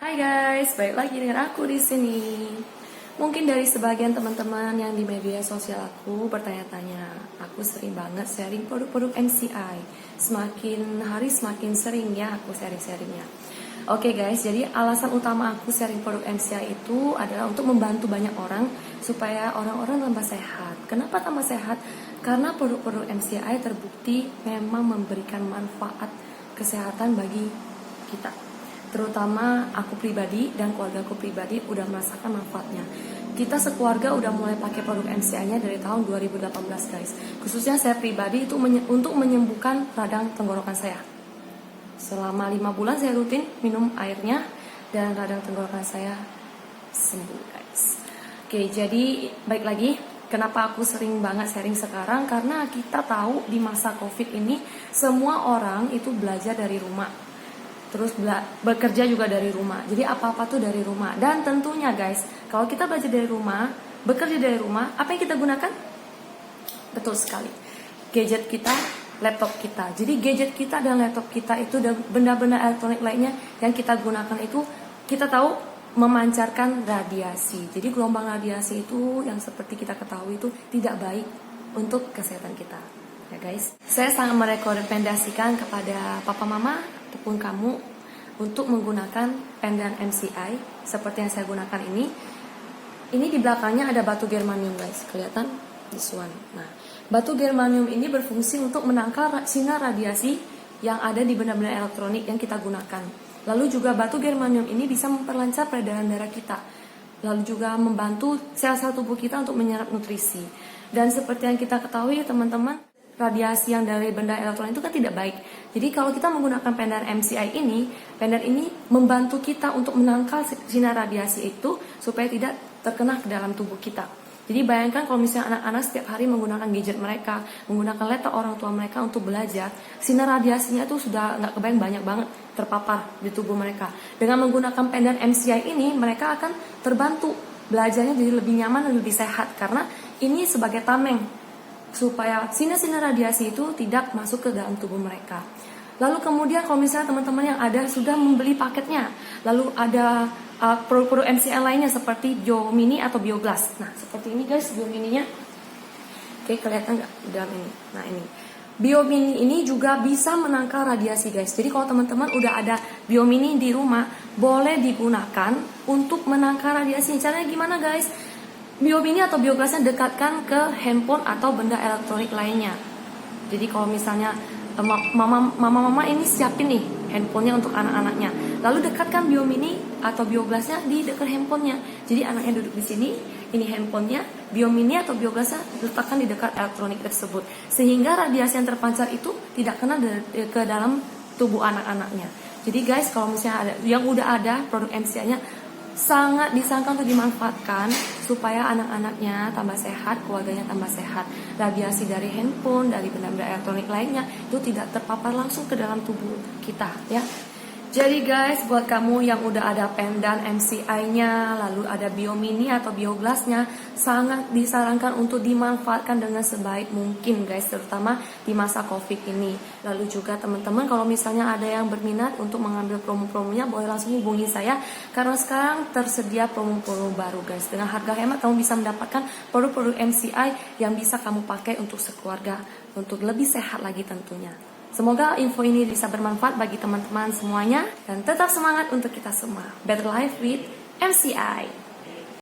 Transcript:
Hai guys, balik lagi dengan aku di sini. Mungkin dari sebagian teman-teman yang di media sosial aku bertanya-tanya, aku sering banget sharing produk-produk MCI. Semakin hari semakin sering ya aku sharing-sharingnya. Oke guys, jadi alasan utama aku sharing produk MCI itu adalah untuk membantu banyak orang supaya orang-orang tambah sehat. Kenapa tambah sehat? Karena produk-produk MCI terbukti memang memberikan manfaat kesehatan bagi kita. Terutama aku pribadi dan keluarga aku pribadi udah merasakan manfaatnya. Kita sekeluarga udah mulai pakai produk MCI-nya dari tahun 2018 guys. Khususnya saya pribadi itu untuk menyembuhkan radang tenggorokan saya. Selama 5 bulan saya rutin minum airnya dan radang tenggorokan saya sembuh guys. Oke, jadi baik lagi, kenapa aku sering banget sharing sekarang? Karena kita tahu di masa COVID ini semua orang itu belajar dari rumah. Terus bekerja juga dari rumah. Jadi apa-apa tuh dari rumah. Dan tentunya guys, kalau kita belajar dari rumah, bekerja dari rumah, apa yang kita gunakan? Betul sekali, gadget kita, laptop kita. Jadi gadget kita dan laptop kita itu dan benda-benda elektronik lainnya yang kita gunakan itu, kita tahu memancarkan radiasi. Jadi gelombang radiasi itu yang seperti kita ketahui itu tidak baik untuk kesehatan kita. Ya guys, saya sangat merekomendasikan kepada papa mama ataupun kamu untuk menggunakan pendan MCI seperti yang saya gunakan ini. Ini di belakangnya ada batu germanium guys, kelihatan? This one. Nah, batu germanium ini berfungsi untuk menangkal sinar radiasi yang ada di benda-benda elektronik yang kita gunakan. Lalu juga batu germanium ini bisa memperlancar peredaran darah kita. Lalu juga membantu sel-sel tubuh kita untuk menyerap nutrisi. Dan seperti yang kita ketahui teman-teman, radiasi yang dari benda elektronik itu kan tidak baik. Jadi kalau kita menggunakan pendan MCI ini, pendan ini membantu kita untuk menangkal sinar radiasi itu supaya tidak terkena ke dalam tubuh kita. Jadi bayangkan kalau misalnya anak-anak setiap hari menggunakan gadget mereka, menggunakan laptop orang tua mereka untuk belajar, sinar radiasinya itu sudah nggak kebayang banyak banget terpapar di tubuh mereka. Dengan menggunakan pendan MCI ini, mereka akan terbantu belajarnya jadi lebih nyaman dan lebih sehat karena ini sebagai tameng supaya sinar-sinar radiasi itu tidak masuk ke dalam tubuh mereka. Lalu kemudian kalau misalnya teman-teman yang ada sudah membeli paketnya, lalu ada produk-produk MCI lainnya seperti Biomini atau Bioglass. Nah, seperti ini guys Biomininya. Oke, kelihatan nggak di dalam ini? Nah, ini. Biomini ini juga bisa menangkal radiasi guys. Jadi kalau teman-teman udah ada Biomini di rumah, boleh digunakan untuk menangkal radiasi. Caranya gimana guys? Biomini atau Bioglassnya dekatkan ke handphone atau benda elektronik lainnya. Jadi kalau misalnya mama ini siapin nih handphonenya untuk anak-anaknya, lalu dekatkan Biomini atau Bioglassnya di dekat handphonenya. Jadi anaknya duduk di sini, ini handphonenya, Biomini atau Bioglassnya letakkan di dekat elektronik tersebut, sehingga radiasi yang terpancar itu tidak kena ke dalam tubuh anak-anaknya. Jadi guys, kalau misalnya ada yang udah ada produk MCI-nya, sangat disangka untuk dimanfaatkan supaya anak-anaknya tambah sehat, keluarganya tambah sehat. Radiasi dari handphone, dari benda-benda elektronik lainnya itu tidak terpapar langsung ke dalam tubuh kita ya. Jadi guys, buat kamu yang udah ada pendan MCI-nya, lalu ada Biomini atau Bioglassnya, sangat disarankan untuk dimanfaatkan dengan sebaik mungkin guys, terutama di masa COVID ini. Lalu juga teman-teman kalau misalnya ada yang berminat untuk mengambil promo-promonya, boleh langsung hubungi saya karena sekarang tersedia promo-promo baru guys. Dengan harga hemat kamu bisa mendapatkan produk-produk MCI yang bisa kamu pakai untuk sekeluarga, untuk lebih sehat lagi tentunya. Semoga info ini bisa bermanfaat bagi teman-teman semuanya dan tetap semangat untuk kita semua. Better life with MCI.